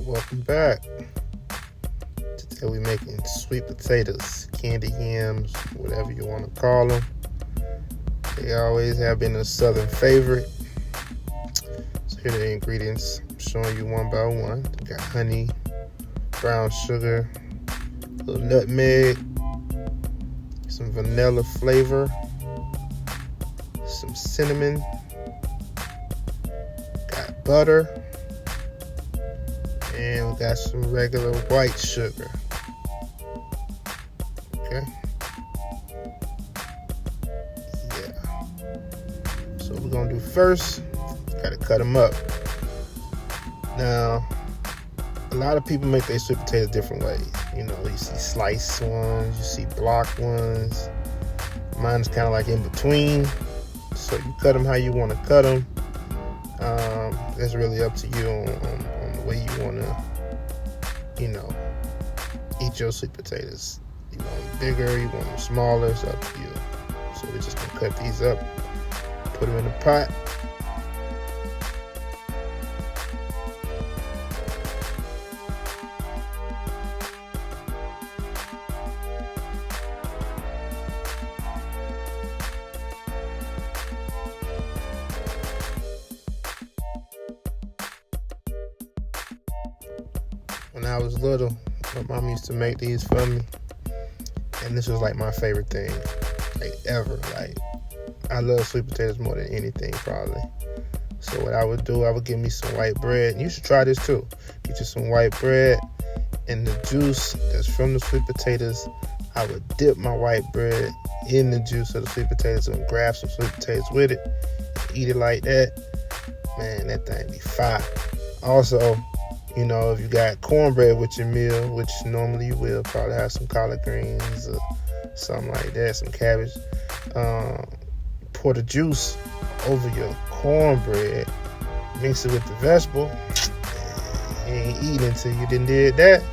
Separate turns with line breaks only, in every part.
Welcome back. Today we're making sweet potatoes, candied yams, whatever you want to call them. They always have been a southern favorite. So here are the ingredients. I'm showing you one by one. We got honey, brown sugar, a little nutmeg, some vanilla flavor, some cinnamon, got butter, and we got some regular white sugar. Okay. Yeah. So what we're gonna do first, gotta cut them up. Now, a lot of people make their sweet potatoes different ways. You see sliced ones, you see block ones. Mine's kind of like in between. So you cut them how you want to cut them. That's really up to you on the way you want to, eat your sweet potatoes. You want them bigger, you want them smaller, it's up to you. So we're just gonna cut these up, put them in the pot. When I was little, my mom used to make these for me, and this was like my favorite thing, like ever. Like, I love sweet potatoes more than anything, probably. So what I would do, I would get me some white bread. And you should try this too. Get you some white bread, and the juice that's from the sweet potatoes, I would dip my white bread in the juice of the sweet potatoes and grab some sweet potatoes with it, and eat it like that. Man, that thing be fire. Also, if you got cornbread with your meal, which normally you will, probably have some collard greens or something like that, some cabbage. Pour the juice over your cornbread, mix it with the vegetable. You ain't eating until you done did that.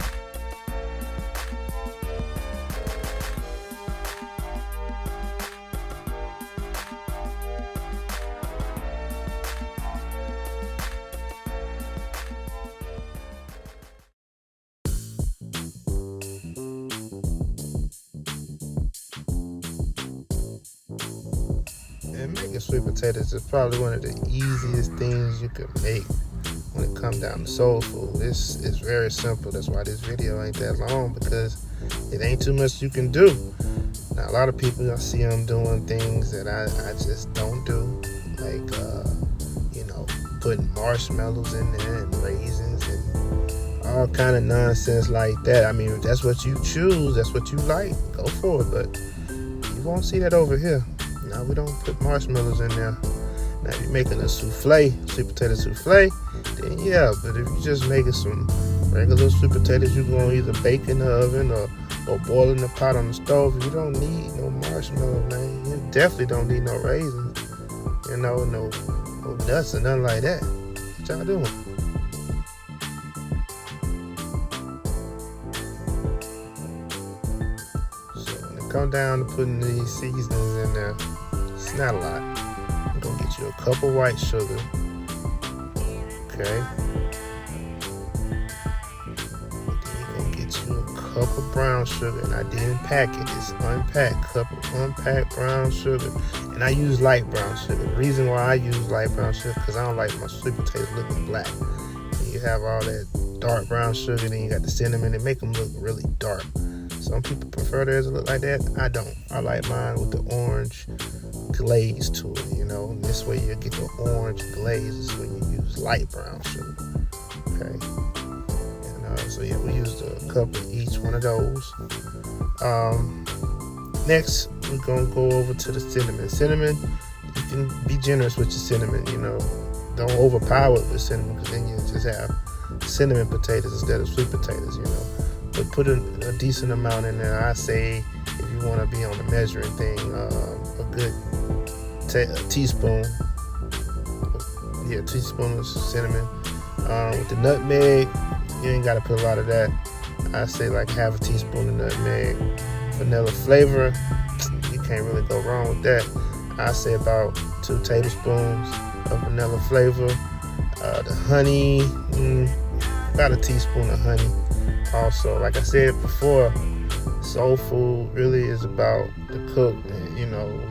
And making sweet potatoes is probably one of the easiest things you can make when it comes down to soul food. It's very simple. That's why this video ain't that long, because it ain't too much you can do. Now, a lot of people, I see them doing things that I just don't do, like putting marshmallows in there and raisins and all kind of nonsense like that. I mean, if that's what you choose, that's what you like, go for it. But you won't see that over here. Now, we don't put marshmallows in there. Now, if you're making a souffle, sweet potato souffle, then yeah. But if you're just making some regular sweet potatoes, you're going to either bake in the oven or boil in the pot on the stove. You don't need no marshmallow, man. You definitely don't need no raisins. No nuts or nothing like that. What y'all doing? So when it come down to putting these seasonings in there, it's not a lot. You're gonna get you a cup of white sugar. Okay. Then you're gonna get you a cup of brown sugar, and I didn't pack it. It's unpacked. Cup of unpacked brown sugar. And I use light brown sugar. The reason why I use light brown sugar, because I don't like my sweet potatoes looking black. And you have all that dark brown sugar, then you got the cinnamon. It make them look really dark. Some people prefer theirs to look like that. I don't. I like mine with the orange glaze to it, And this way you get the orange glaze is when you use light brown sugar. Okay. And so yeah, we used a cup of each one of those. Next, we're gonna go over to the cinnamon. Cinnamon, you can be generous with your cinnamon. Don't overpower it with cinnamon, because then you just have cinnamon potatoes instead of sweet potatoes. But put a decent amount in there. I say, if you want to be on the measuring thing, a good teaspoon. Yeah, teaspoon of cinnamon. With the nutmeg, you ain't gotta put a lot of that. I say like half a teaspoon of nutmeg. Vanilla flavor, you can't really go wrong with that. I say about 2 tablespoons of vanilla flavor. The honey, about a teaspoon of honey. Also, like I said before, soul food really is about the cook, and we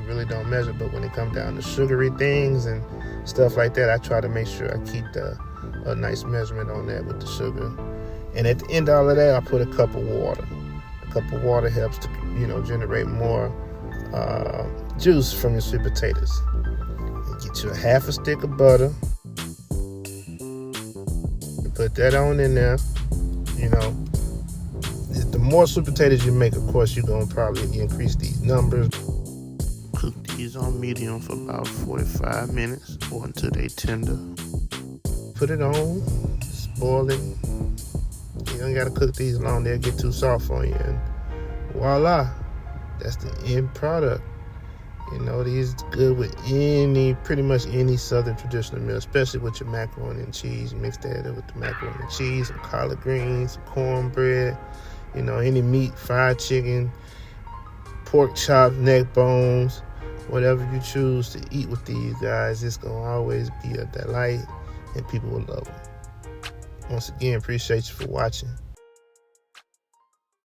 really don't measure. But when it comes down to sugary things and stuff like that, I try to make sure I keep a nice measurement on that with the sugar. And at the end of all of that, I put a cup of water. A cup of water helps to generate more juice from your sweet potatoes. And get you a half a stick of butter. Put that on in there. The more sweet potatoes you make, of course, you're going to probably increase these numbers. Cook these on medium for about 45 minutes or until they tender. Put it on, spoil it. You don't got to cook these long, they'll get too soft on you. And voila, that's the end product. These good with pretty much any southern traditional meal, especially with your macaroni and cheese. You mix that up with the macaroni and cheese, some collard greens, some cornbread, any meat, fried chicken, pork chops, neck bones, whatever you choose to eat with these guys, it's going to always be a delight and people will love them. Once again, appreciate you for watching.